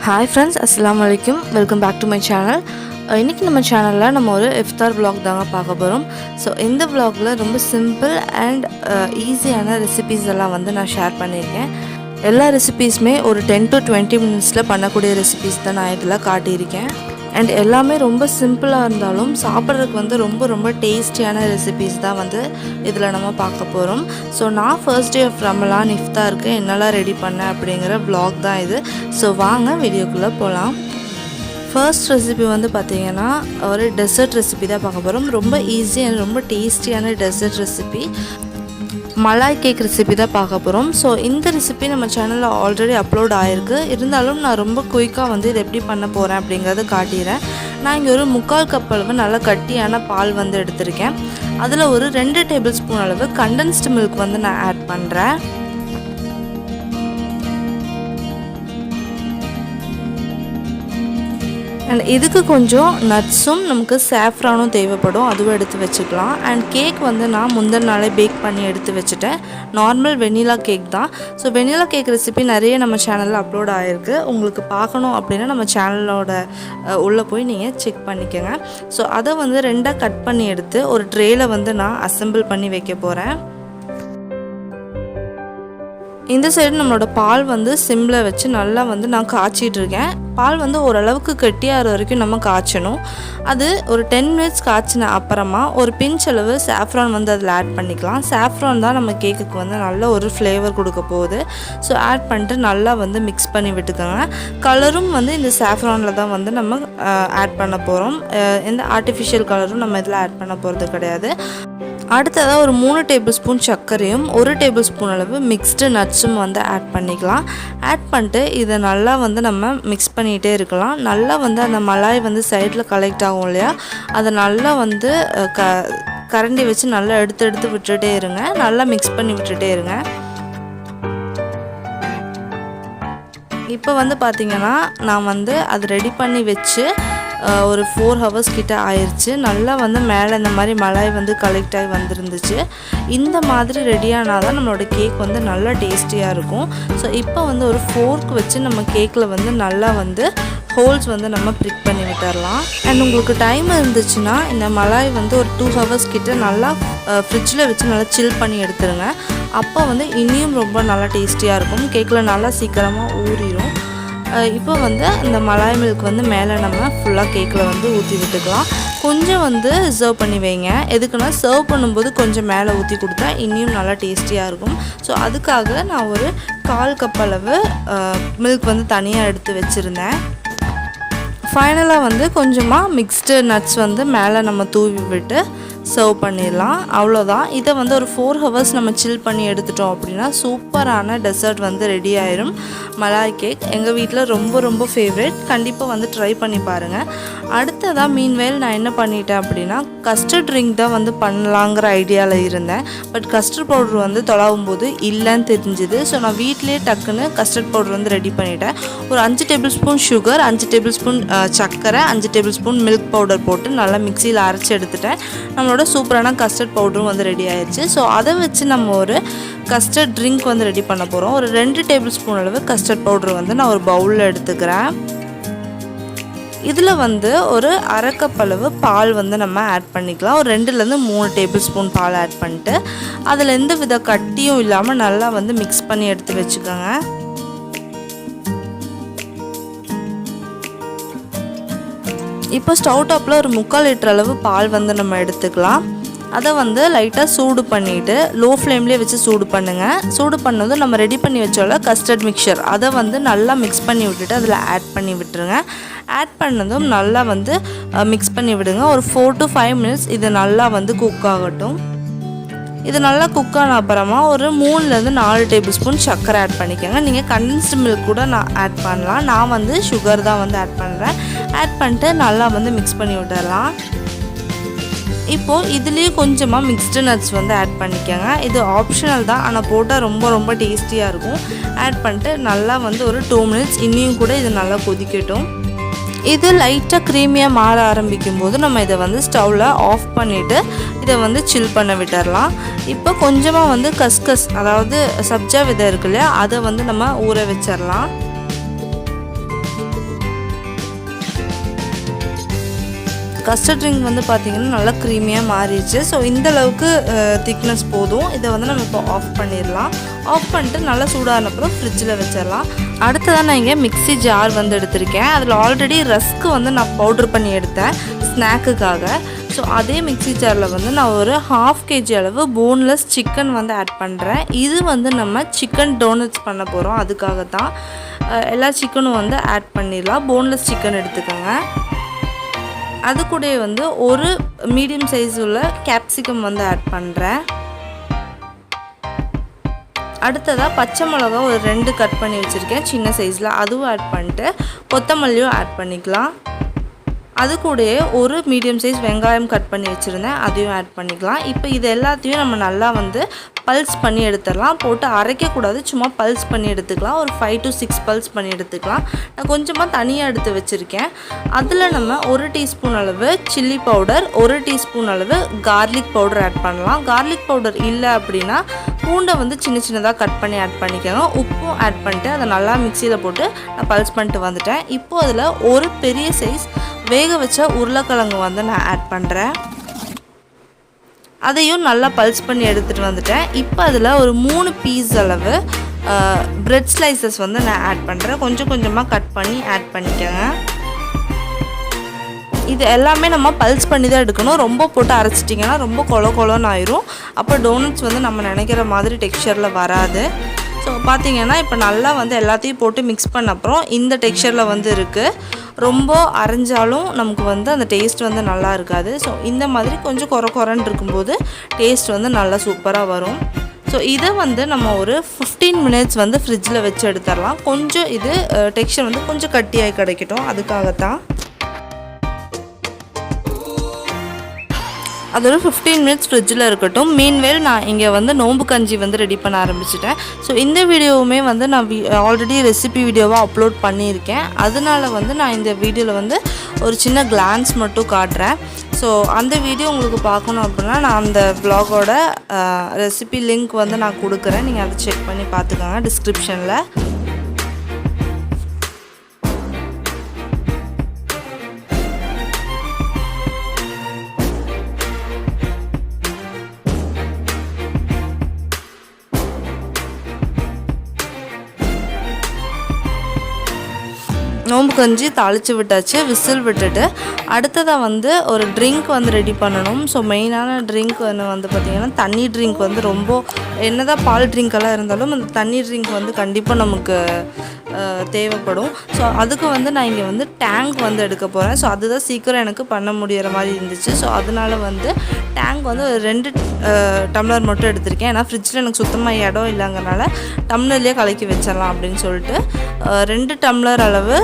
Hi friends, assalamu alaikum. Welcome back to my channel. இன்னைக்கு நம்ம சேனல்ல நம்ம ஒரு இஃப்தார் vlog தாங்க பார்க்க போறோம். சோ இந்த vlogல ரொம்ப சிம்பிள் அண்ட் ஈஸியான ரெசிபீஸ் எல்லாம் வந்து நான் ஷேர் பண்ணிருக்கேன். எல்லா ரெசிபீஸ்மே ஒரு 10 to 20 மினிட்ஸ்ல பண்ணக்கூடிய ரெசிபீஸ் தான் நான் இதெல்லாம் காட்டியிருக்கேன். அண்ட் எல்லாமே ரொம்ப சிம்பிளாக இருந்தாலும் சாப்பிட்றதுக்கு வந்து ரொம்ப டேஸ்டியான ரெசிபீஸ் தான் வந்து இதில் நம்ம பார்க்க போகிறோம். ஸோ நான் ஃபர்ஸ்ட் டே ஆஃப் ரமலான் இஃப்தாருக்கு என்னெல்லாம் ரெடி பண்ணேன் அப்படிங்கிற vlog தான் இது. ஸோ வாங்க வீடியோக்குள்ளே போகலாம். ஃபர்ஸ்ட் ரெசிபி வந்து பார்த்திங்கன்னா ஒரு டெசர்ட் ரெசிபி தான் பார்க்க போகிறோம். ரொம்ப ஈஸி அண்ட் ரொம்ப டேஸ்டியான dessert recipe malai cake recipe தான் பார்க்க போகிறோம். ஸோ இந்த ரெசிபி நம்ம சேனலில் ஆல்ரெடி அப்லோட் ஆகிருக்கு. இருந்தாலும் நான் ரொம்ப குயிக்காக வந்து இது எப்படி பண்ண போகிறேன் அப்படிங்கிறத காட்டிடுறேன். நான் இங்கே ஒரு 3/4 கப் அளவு நல்லா கட்டியான பால் வந்து எடுத்திருக்கேன். அதில் ஒரு 2 டேபிள் ஸ்பூன் அளவு கண்டென்ஸ்டு மில்க் வந்து நான் ஆட் பண்ணுறேன். அண்ட் இதுக்கு கொஞ்சம் நட்ஸும் நமக்கு சாஃப்ரானும் தேவைப்படும், அதுவும் எடுத்து வச்சுக்கலாம். அண்ட் கேக் வந்து நான் முந்தின நாளே பேக் பண்ணி எடுத்து வச்சுட்டேன். நார்மல் வெனிலா கேக் தான். ஸோ வெனிலா கேக் ரெசிபி நிறைய நம்ம சேனலில் அப்லோட் ஆகிருக்கு. உங்களுக்கு பார்க்கணும் அப்படின்னா நம்ம சேனலோட உள்ளே போய் நீங்கள் செக் பண்ணிக்கோங்க. ஸோ அதை வந்து 2ஆக கட் பண்ணி எடுத்து ஒரு ட்ரேயில் வந்து நான் அசெம்பிள் பண்ணி வைக்க போகிறேன். இந்த சைடு நம்மளோட பால் வந்து சிம்மில் வச்சு நல்லா வந்து நான் காய்ச்சிட்ருக்கேன். பால் வந்து ஓரளவுக்கு கெட்டியாகிற வரைக்கும் நம்ம காய்ச்சணும். அது ஒரு 10 மினிட்ஸ் காய்ச்சின அப்புறமா ஒரு பிஞ்ச் அளவு சாஃப்ரான் வந்து அதில் ஆட் பண்ணிக்கலாம். சாஃப்ரான் தான் நம்ம கேக்குக்கு வந்து நல்ல ஒரு ஃப்ளேவர் கொடுக்க போகுது. ஸோ ஆட் பண்ணிட்டு நல்லா வந்து மிக்ஸ் பண்ணி விட்டுக்கோங்க. கலரும் வந்து இந்த சாஃப்ரானில் தான் வந்து நம்ம ஆட் பண்ண போகிறோம். எந்த ஆர்டிஃபிஷியல் கலரும் நம்ம இதில் ஆட் பண்ண போகிறது கிடையாது. அடுத்ததாக ஒரு 3 டேபிள் ஸ்பூன் சர்க்கரையும் 1 டேபிள் ஸ்பூன் அளவு மிக்ஸ்டு நட்ஸும் வந்து ஆட் பண்ணிக்கலாம். ஆட் பண்ணிட்டு இதை நல்லா வந்து நம்ம மிக்ஸ் பண்ணிகிட்டே இருக்கலாம். நல்லா வந்து அந்த மலாய் வந்து சைடில் கலெக்ட் ஆகும் இல்லையா, அதை நல்லா வந்து கரண்டி வச்சு நல்லா எடுத்து விட்டுட்டே இருங்க. நல்லா மிக்ஸ் பண்ணி விட்டுட்டே இருங்க. இப்போ வந்து பார்த்திங்கன்னா நான் வந்து அது ரெடி பண்ணி வச்சு ஒரு 4 ஹவர்ஸ் கிட்ட ஆயிடுச்சு. நல்லா வந்து மேலே இந்த மாதிரி மலாய் வந்து கலெக்ட் ஆகி வந்துருந்துச்சு. இந்த மாதிரி ரெடியானால் தான் நம்மளோட கேக் வந்து நல்லா டேஸ்டியாக இருக்கும். ஸோ இப்போ வந்து ஒரு ஃபோர்க் வச்சு நம்ம கேக்கில் வந்து நல்லா வந்து ஹோல்ஸ் வந்து நம்ம ப்ரிக் பண்ணி விட்டுடலாம். அண்ட் உங்களுக்கு டைம் இருந்துச்சுன்னா இந்த மலாய் வந்து ஒரு 2 ஹவர்ஸ் கிட்ட நல்லா ஃப்ரிட்ஜில் வச்சு நல்லா சில் பண்ணி எடுத்துருங்க. அப்போ வந்து இனியும் ரொம்ப நல்லா டேஸ்டியாக இருக்கும். கேக்கில் நல்லா சீக்கிரமாக ஊறிடும். இப்போ வந்து இந்த மலாய் மில்க் வந்து மேலே நம்ம ஃபுல்லாக கேக்கில் வந்து ஊற்றி விட்டுக்கலாம். கொஞ்சம் வந்து சர்வ் பண்ணி வைங்க. எதுக்குன்னா சர்வ் பண்ணும்போது கொஞ்சம் மேலே ஊற்றி கொடுத்தா இன்னும் நல்லா டேஸ்டியாக இருக்கும். ஸோ அதுக்காக நான் ஒரு 1/4 கப் அளவு மில்க் வந்து தனியாக எடுத்து வச்சுருந்தேன். ஃபைனலாக வந்து கொஞ்சமாக மிக்ஸ்டு நட்ஸ் வந்து மேலே நம்ம தூவி விட்டு சர்வ் பண்ணிடலாம். அவ்வளோதான். இதை வந்து ஒரு 4 ஹவர்ஸ் நம்ம சில் பண்ணி எடுத்துட்டோம் அப்படின்னா சூப்பரான டெசர்ட் வந்து ரெடி ஆயிரும். மலாய் கேக் எங்கள் வீட்டில் ரொம்ப ஃபேவரட். கண்டிப்பாக வந்து ட்ரை பண்ணி பாருங்கள். அடுத்ததாக மீன்வேல் நான் என்ன பண்ணிட்டேன் அப்படின்னா கஸ்டர்ட் ட்ரிங்க் தான் வந்து பண்ணலாங்கிற ஐடியாவில் இருந்தேன். பட் கஸ்டர்ட் பவுடர் வந்து தொலாவும் போது இல்லைன்னு தெரிஞ்சுது. ஸோ நான் வீட்டிலே டக்குன்னு கஸ்டர்ட் பவுடர் வந்து ரெடி பண்ணிட்டேன். ஒரு 5 table spoon sugar, 5 table spoon சர்க்கரை, 5 டேபிள் ஸ்பூன் மில்க் பவுடர் போட்டு நல்லா மிக்சியில் அரைச்சி எடுத்துட்டேன். நம்மளோட சூப்பரான கஸ்டர்ட் பவுடரும் வந்து ரெடி ஆயிடுச்சு. ஸோ அதை வச்சு நம்ம ஒரு கஸ்டர்ட் ட்ரிங்க் வந்து ரெடி பண்ண போகிறோம். ஒரு 2 டேபிள் ஸ்பூன் அளவு கஸ்டர்ட் பவுடர் வந்து நான் ஒரு பவுலில் எடுத்துக்கிறேன். இதில் வந்து ஒரு 1/2 கப் அளவு பால் வந்து நம்ம ஆட் பண்ணிக்கலாம். ஒரு 2லேருந்து 3 டேபிள் ஸ்பூன் பால் ஆட் பண்ணிட்டு அதில் எந்த வித கட்டியும் இல்லாமல் நல்லா வந்து மிக்ஸ் பண்ணி எடுத்து வச்சுக்கோங்க. இப்போ ஸ்டவ் டாப்பில் ஒரு 3/4 லிட்டர் அளவு பால் வந்து நம்ம எடுத்துக்கலாம். அதை வந்து லைட்டாக சூடு பண்ணிவிட்டு லோ ஃப்ளேம்லேயே வச்சு சூடு பண்ணுங்கள். சூடு பண்ணதும் நம்ம ரெடி பண்ணி வச்சோல கஸ்டர்ட் மிக்சர் அதை வந்து நல்லா மிக்ஸ் பண்ணி விட்டுட்டு அதில் ஆட் பண்ணி விட்டுருங்க. ஆட் பண்ணதும் நல்லா வந்து மிக்ஸ் பண்ணி விடுங்க. ஒரு 4 to 5 மினிட்ஸ் இது நல்லா வந்து குக் ஆகட்டும். இது நல்லா குக் ஆன அப்புறமா ஒரு 3லேருந்து 4 டேபிள் ஸ்பூன் சர்க்கரை ஆட் பண்ணிக்கோங்க. நீங்கள் கண்டென்ஸ்டு மில்க் கூட ஆட் பண்ணலாம். நான் வந்து சுகர் தான் வந்து ஆட் பண்ணுறேன். ஆட் பண்ணிட்டு நல்லா வந்து மிக்ஸ் பண்ணி விட்டுடலாம். இப்போது இதுலேயே கொஞ்சமாக மிக்ஸ்டு நட்ஸ் வந்து ஆட் பண்ணிக்கோங்க. இது ஆப்ஷனல் தான், ஆனால் போட்டால் ரொம்ப டேஸ்டியாக இருக்கும். ஆட் பண்ணிட்டு நல்லா வந்து ஒரு 2 மினிட்ஸ் இன்னியும் கூட இது நல்லா கொதிக்கட்டும். இது லைட்டாக க்ரீமியாக மாற ஆரம்பிக்கும் போது நம்ம இதை வந்து ஸ்டவ்வில் ஆஃப் பண்ணிவிட்டு இதை வந்து சில் பண்ண விட்டுடலாம். இப்போ கொஞ்சமாக வந்து கஸ்கஸ், அதாவது சப்ஜா விதை இருக்கு இல்லையா, அதை வந்து நம்ம ஊற வச்சிடலாம். கஸ்டர்ட் ட்ரிங்க் வந்து பார்த்திங்கன்னா நல்லா க்ரீமியாக மாறிடுச்சு. ஸோ இந்த அளவுக்கு திக்னஸ் போதும். இதை வந்து நம்ம இப்போ ஆஃப் பண்ணிடலாம். ஆஃப் பண்ணிட்டு நல்லா சூடானப்புறம் ஃப்ரிட்ஜில் வச்சிடலாம். அடுத்ததான் நான் இங்கே மிக்ஸி ஜார் வந்து எடுத்திருக்கேன். அதில் ஆல்ரெடி ரஸ்க்கு வந்து நான் பவுட்ரு பண்ணி எடுத்தேன் ஸ்நாக்குக்காக. ஸோ அதே மிக்ஸி ஜாரில் வந்து நான் ஒரு 1/2 kg அளவு போன்லெஸ் சிக்கன் வந்து ஆட் பண்ணுறேன். இது வந்து நம்ம சிக்கன் டோனட்ஸ் பண்ண போகிறோம். அதுக்காக தான் எல்லா சிக்கனும் வந்து ஆட் பண்ணிடலாம். போன்லெஸ் சிக்கன் எடுத்துக்கோங்க. அது கூட வந்து ஒரு மீடியம் சைஸ் உள்ள கேப்சிகம் வந்து ஆட் பண்ணுறேன். அடுத்ததாக பச்சை மிளகா ஒரு 2 கட் பண்ணி வச்சுருக்கேன் சின்ன சைஸில், அதுவும் ஆட் பண்ணிட்டு கொத்தமல்லியும் ஆட் பண்ணிக்கலாம். அது கூட ஒரு மீடியம் சைஸ் வெங்காயம் கட் பண்ணி வச்சுருந்தேன், அதையும் ஆட் பண்ணிக்கலாம். இப்போ இது எல்லாத்தையும் நம்ம நல்லா வந்து பல்ஸ் பண்ணி எடுத்துடலாம். போட்டு அரைக்கக்கூடாது, சும்மா பல்ஸ் பண்ணி எடுத்துக்கலாம். ஒரு 5 to 6 பல்ஸ் பண்ணி எடுத்துக்கலாம். நான் கொஞ்சமாக தனியாக எடுத்து வச்சுருக்கேன். அதில் நம்ம 1 டீஸ்பூன் அளவு சில்லி பவுடர், 1 டீஸ்பூன் அளவு கார்லிக் பவுடர் ஆட் பண்ணலாம். கார்லிக் பவுடர் இல்லை அப்படின்னா பூண்டை வந்து சின்ன சின்னதாக கட் பண்ணி ஆட் பண்ணிக்கணும். உப்பும் ஆட் பண்ணிட்டு அதை நல்லா மிக்சியில் போட்டு நான் பல்ஸ் பண்ணிட்டு வந்துட்டேன். இப்போது அதில் ஒரு பெரிய சைஸ் வேக வச்ச உருளைக்கிழங்கு வந்து நான் ஆட் பண்ணுறேன். அதையும் நல்லா பல்ஸ் பண்ணி எடுத்துகிட்டு வந்துட்டேன். இப்போ அதில் ஒரு 3 பீஸ் அளவு பிரெட் ஸ்லைசஸ் வந்து நான் ஆட் பண்ணுறேன். கொஞ்சம் கொஞ்சமாக கட் பண்ணி ஆட் பண்ணிக்கோங்க. இது எல்லாமே நம்ம பல்ஸ் பண்ணி தான் எடுக்கணும். ரொம்ப போட்டு அரைச்சிட்டிங்கன்னா ரொம்ப கொலன்னு ஆயிரும். அப்போ டோனட்ஸ் வந்து நம்ம நினைக்கிற மாதிரி டெக்ஸ்சரில் வராது. ஸோ பார்த்திங்கன்னா இப்போ நல்லா வந்து எல்லாத்தையும் போட்டு மிக்ஸ் பண்ண அப்புறம் இந்த டெக்ஸ்சரில் வந்து இருக்குது. ரொம்ப அரைஞ்சாலும் நமக்கு வந்து அந்த டேஸ்ட் வந்து நல்லா இருக்காது. ஸோ இந்த மாதிரி கொஞ்சம் கொரன்னு இருக்கும்போது டேஸ்ட் வந்து நல்லா சூப்பராக வரும். ஸோ இதை வந்து நம்ம ஒரு 15 minutes வந்து ஃப்ரிட்ஜில் வச்சு எடுத்துடலாம். கொஞ்சம் இது டெக்ஸ்சர் வந்து கொஞ்சம் கட்டியாகி கிடைக்கட்டும், அதுக்காகத்தான். அது ஒரு 15 minutes ஃப்ரிட்ஜில் இருக்கட்டும். மீன்வேல் நான் இங்கே வந்து நோம்பு கஞ்சி வந்து ரெடி பண்ண ஆரம்பிச்சிட்டேன். ஸோ இந்த வீடியோவுமே வந்து நான் ஆல்ரெடி ரெசிபி வீடியோவாக அப்லோட் பண்ணியிருக்கேன். அதனால வந்து நான் இந்த வீடியோவில் வந்து ஒரு சின்ன கிளான்ஸ் மட்டும் காட்டுறேன். ஸோ அந்த வீடியோ உங்களுக்கு பார்க்கணும் அப்படின்னா நான் அந்த வ்ளாகோட ரெசிபி லிங்க் வந்து நான் கொடுக்குறேன். நீங்கள் அதை செக் பண்ணி பார்த்துக்கோங்க டிஸ்கிரிப்ஷனில். நோம்பு கஞ்சி தாளித்து விட்டாச்சு, விசில் விட்டுட்டு அடுத்ததாக வந்து ஒரு ட்ரிங்க் வந்து ரெடி பண்ணணும். ஸோ மெயினான ட்ரிங்க் வந்து பார்த்திங்கன்னா தண்ணி ட்ரிங்க் வந்து ரொம்ப என்னதான் பால் ட்ரிங்க்கெல்லாம் இருந்தாலும் அந்த தண்ணி ட்ரிங்க் வந்து கண்டிப்பாக நமக்கு தேவைப்படும். ஸோ அதுக்கு வந்து நான் இங்கே வந்து டேங்க் வந்து எடுக்க போகிறேன். ஸோ அதுதான் சீக்கிரம் எனக்கு பண்ண முடிகிற மாதிரி இருந்துச்சு. ஸோ அதனால் வந்து டேங்க் வந்து ஒரு 2 டம்ளர் மட்டும் எடுத்திருக்கேன். ஏன்னா ஃப்ரிட்ஜில் எனக்கு சுத்தமாக இடம் இல்லைங்கிறனால டம்ளர்லேயே கலக்கி வச்சிடலாம் அப்படின்னு சொல்லிட்டு 2 டம்ளர் அளவு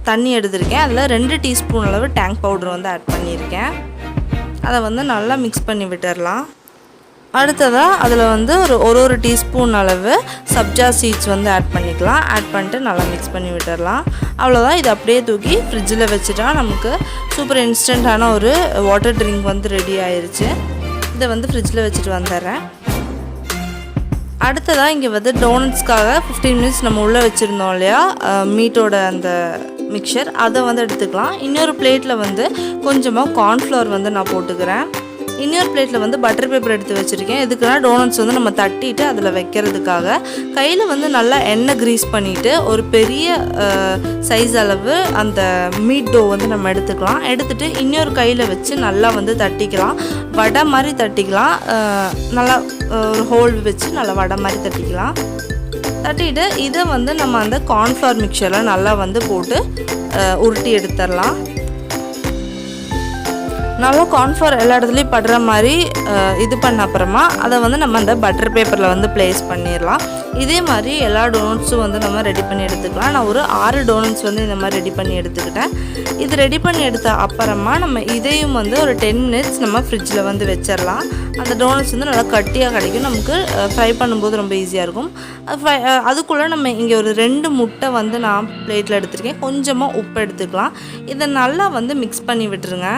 தண்ணி எடுத்திருக்கேன். அதில் 2 டீஸ்பூன் அளவு டேங்க் பவுடர் வந்து ஆட் பண்ணியிருக்கேன். அதை வந்து நல்லா மிக்ஸ் பண்ணி விட்டுடலாம். அடுத்ததாக அதில் வந்து ஒரு டீஸ்பூன் அளவு சப்ஜா சீட்ஸ் வந்து ஆட் பண்ணிக்கலாம். ஆட் பண்ணிட்டு நல்லா மிக்ஸ் பண்ணி விட்டுடலாம். அவ்வளோதான். இது அப்படியே தூக்கி ஃப்ரிட்ஜில் வச்சுட்டா நமக்கு சூப்பர் இன்ஸ்டண்ட்டான ஒரு வாட்டர் ட்ரிங்க் வந்து ரெடி ஆயிடுச்சு. இதை வந்து ஃப்ரிட்ஜில் வச்சுட்டு வந்துடுறேன். அடுத்ததாக இங்கே வந்து டோனட்ஸ்க்காக 15 minutes நம்ம உள்ளே வச்சுருந்தோம் இல்லையா மீட்டோட அந்த மிக்சர், அதை வந்து எடுத்துக்கலாம். இன்னொரு பிளேட்டில் வந்து கொஞ்சமாக கார்ன்ஃப்ளவர் வந்து நான் போட்டுக்கிறேன். இன்னொரு பிளேட்டில் வந்து பட்டர் பேப்பர் எடுத்து வச்சுருக்கேன். எதுக்குன்னா டோனட்ஸ் வந்து நம்ம தட்டிட்டு அதில் வைக்கிறதுக்காக. கையில் வந்து நல்லா எண்ணெய் க்ரீஸ் பண்ணிவிட்டு ஒரு பெரிய சைஸ் அளவு அந்த மீட் டோ வந்து நம்ம எடுத்துக்கலாம். எடுத்துகிட்டு இன்னொரு கையில் வச்சு நல்லா வந்து தட்டிக்கலாம். வடை மாதிரி தட்டிக்கலாம். நல்லா ஒரு ஹோல் வச்சு நல்லா வடை மாதிரி தட்டிக்கலாம். தட்டிட்டு இதை வந்து நம்ம அந்த கார்ன்ஃப்ளவர் மிக்சரில் நல்லா வந்து போட்டு உருட்டி எடுத்துடலாம். நல்லா கார்ன்ஃப்ளவர் எல்லா இடத்துலையும் படுற மாதிரி இது பண்ண அப்புறமா அதை வந்து நம்ம அந்த பட்டர் பேப்பரில் வந்து ப்ளேஸ் பண்ணிடலாம். இதே மாதிரி எல்லா டோனட்ஸும் வந்து நம்ம ரெடி பண்ணி எடுத்துக்கலாம். நான் ஒரு 6 டோனட்ஸ் வந்து இந்த மாதிரி ரெடி பண்ணி எடுத்துக்கிட்டேன். இது ரெடி பண்ணி எடுத்த அப்புறமா நம்ம இதையும் வந்து ஒரு 10 minutes நம்ம ஃப்ரிட்ஜில் வந்து வச்சிடலாம். அந்த டோனட்ஸ் வந்து நல்லா கட்டியாக கிடைக்கும். நமக்கு ஃப்ரை பண்ணும்போது ரொம்ப ஈஸியாக இருக்கும். அதுக்குள்ளே நம்ம இங்கே ஒரு 2 முட்டை வந்து நான் பிளேட்டில் எடுத்துருக்கேன். கொஞ்சமாக உப்பு எடுத்துக்கலாம். இதை நல்லா வந்து மிக்ஸ் பண்ணி விட்டுருங்க.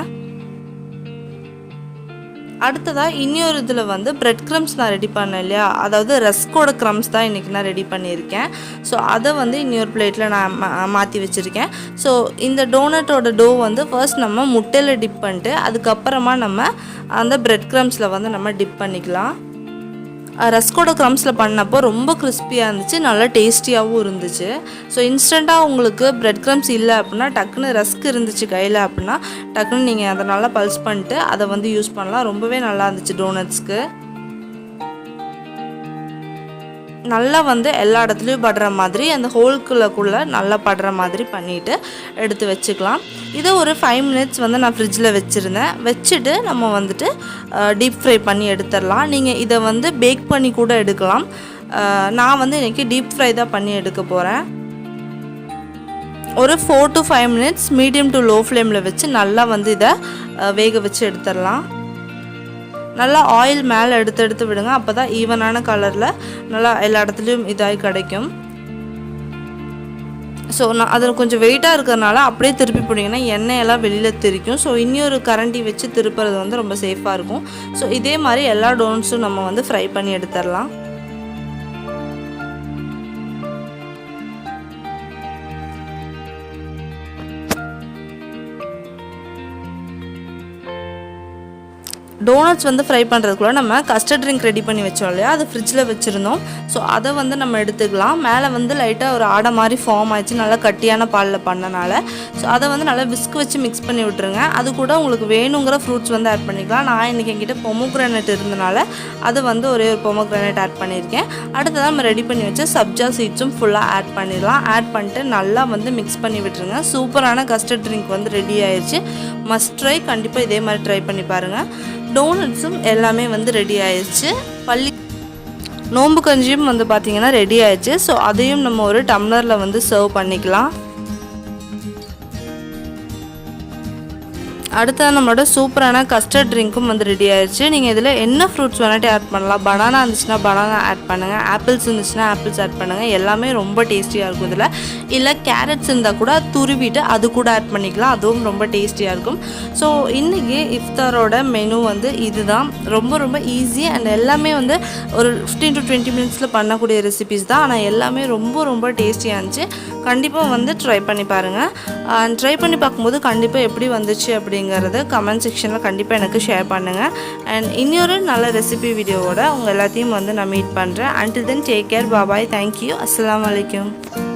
அடுத்ததாக இன்னொரு இதில் வந்து பிரெட் க்ரம்ஸ் நான் ரெடி பண்ணேன் இல்லையா, அதாவது ரஸ்கோட க்ரம்ஸ் தான் இன்றைக்கி நான் ரெடி பண்ணியிருக்கேன். ஸோ அதை வந்து இன்னொரு பிளேட்டில் நான் மாற்றி வச்சுருக்கேன். ஸோ இந்த டோனட்டோட டோ வந்து ஃபர்ஸ்ட் நம்ம முட்டையில் டிப் பண்ணிட்டு அதுக்கப்புறமா நம்ம அந்த பிரெட் க்ரம்ஸில் வந்து நம்ம டிப் பண்ணிக்கலாம். ரஸ்கோட க்ரம்ஸில் பண்ணப்போ ரொம்ப கிறிஸ்பியாக இருந்துச்சு, நல்லா டேஸ்டியாகவும் இருந்துச்சு. ஸோ இன்ஸ்டண்ட்டாக உங்களுக்கு பிரெட் க்ரம்ஸ் இல்லை அப்படின்னா டக்குன்னு ரஸ்க் இருந்துச்சு கையில் அப்படின்னா டக்குன்னு நீங்கள் அதை நல்லா பல்ஸ் பண்ணிட்டு அதை வந்து யூஸ் பண்ணலாம். ரொம்பவே நல்லா இருந்துச்சு டோனட்ஸ்க்கு. நல்லா வந்து எல்லா இடத்துலையும் படுற மாதிரி அந்த ஹோல்குள்ளே நல்லா படுற மாதிரி பண்ணிவிட்டு எடுத்து வச்சுக்கலாம். இதை ஒரு 5 minutes வந்து நான் ஃப்ரிட்ஜில் வச்சுட்டு நம்ம வந்துட்டு டீப் ஃப்ரை பண்ணி எடுத்துடலாம். நீங்கள் இதை வந்து பேக் பண்ணி கூட எடுக்கலாம். நான் வந்து இன்றைக்கி டீப் ஃப்ரை தான் பண்ணி எடுக்க போகிறேன். ஒரு 4 to 5 minutes medium to low ஃப்ளேமில் வச்சு நல்லா வந்து இதை வேக வச்சு எடுத்துடலாம். நல்லா ஆயில் மேலே எடுத்து விடுங்க, அப்போ தான் ஈவனான கலரில் நல்லா எல்லா இடத்துலையும் இதாகி கிடைக்கும். ஸோ நான் அதில் கொஞ்சம் வெயிட்டாக இருக்கிறதுனால அப்படியே திருப்பி போட்டிங்கன்னா எண்ணெயெல்லாம் வெளியில் தெரிக்கும். ஸோ இன்னொரு கரண்டி வச்சு திருப்புறது வந்து ரொம்ப சேஃபாக இருக்கும். ஸோ இதே மாதிரி எல்லா டோனட்ஸும் நம்ம வந்து ஃப்ரை பண்ணி எடுத்துடலாம். டோனட்ஸ் வந்து ஃப்ரை பண்ணுறதுக்குள்ள நம்ம கஸ்டர்ட் ட்ரிங்க் ரெடி பண்ணி வச்சோம் இல்லையா, அது ஃப்ரிட்ஜில் வச்சுருந்தோம். ஸோ அதை வந்து நம்ம எடுத்துக்கலாம். மேலே வந்து லைட்டாக ஒரு ஆடை மாதிரி ஃபார்ம் ஆயிடுச்சு, நல்லா கட்டியான பாலில் பண்ணனால. ஸோ அதை வந்து நல்லா விஸ்க் வச்சு மிக்ஸ் பண்ணி விட்டுருங்க. அது கூட உங்களுக்கு வேணுங்கிற ஃப்ரூட்ஸ் வந்து ஆட் பண்ணிக்கலாம். நான் இன்றைக்கி என்கிட்ட பொமோக்ரானேட் இருந்தனால அது வந்து ஒரே ஒரு பொமோக்ரானேட் ஆட் பண்ணியிருக்கேன். அடுத்ததான் நம்ம ரெடி பண்ணி வச்ச சப்ஜா சீட்ஸும் ஃபுல்லாக ஆட் பண்ணிடலாம். ஆட் பண்ணிட்டு நல்லா வந்து மிக்ஸ் பண்ணி விட்டுருங்க. சூப்பரான கஸ்டர்ட் ட்ரிங்க் வந்து ரெடி ஆயிடுச்சு. மஸ்ட் ட்ரை, கண்டிப்பாக இதே மாதிரி ட்ரை பண்ணி பாருங்கள். டோனட்ஸும் எல்லாமே வந்து ரெடி ஆயிடுச்சு. நோம்பு கஞ்சியும் வந்து பார்த்திங்கன்னா ரெடி ஆயிடுச்சு. ஸோ அதையும் நம்ம ஒரு டம்ளரில் வந்து சர்வ் பண்ணிக்கலாம். அடுத்தது நம்மளோட சூப்பரான கஸ்டர்ட் ட்ரிங்க்கும் வந்து ரெடி ஆயிடுச்சு. நீங்கள் இதில் என்ன ஃப்ரூட்ஸ் வேணாட்டி ஆட் பண்ணலாம். பனானா இருந்துச்சுன்னா பனானா ஆட் பண்ணுங்கள், ஆப்பிள்ஸ் இருந்துச்சுன்னா ஆப்பிள்ஸ் ஆட் பண்ணுங்கள். எல்லாமே ரொம்ப டேஸ்டியாக இருக்கும். இதில் இல்லை கேரட்ஸ் இருந்தால் கூட துருவிட்டு அது கூட ஆட் பண்ணிக்கலாம், அதுவும் ரொம்ப டேஸ்டியாக இருக்கும். ஸோ இன்றைக்கி இஃப்தாரோட மெனு வந்து இதுதான். ரொம்ப ரொம்ப ஈஸி அண்ட் எல்லாமே வந்து ஒரு 15 to 20 minutes பண்ணக்கூடிய ரெசிபிஸ் தான். ஆனால் எல்லாமே ரொம்ப ரொம்ப டேஸ்டியாக இருந்துச்சு. கண்டிப்பாக வந்து ட்ரை பண்ணி பாருங்கள். ட்ரை பண்ணி பார்க்கும்போது கண்டிப்பாக எப்படி வந்துச்சு அப்படிங்கிறது கமெண்ட் செக்ஷனில் கண்டிப்பாக எனக்கு ஷேர் பண்ணுங்கள். அண்ட் இன்னொரு நல்ல ரெசிபி வீடியோவோட உங்கள் எல்லாத்தையும் வந்து நான் மீட் பண்ணுறேன். until then take care, bye bye, thank you, assalamu alaikum.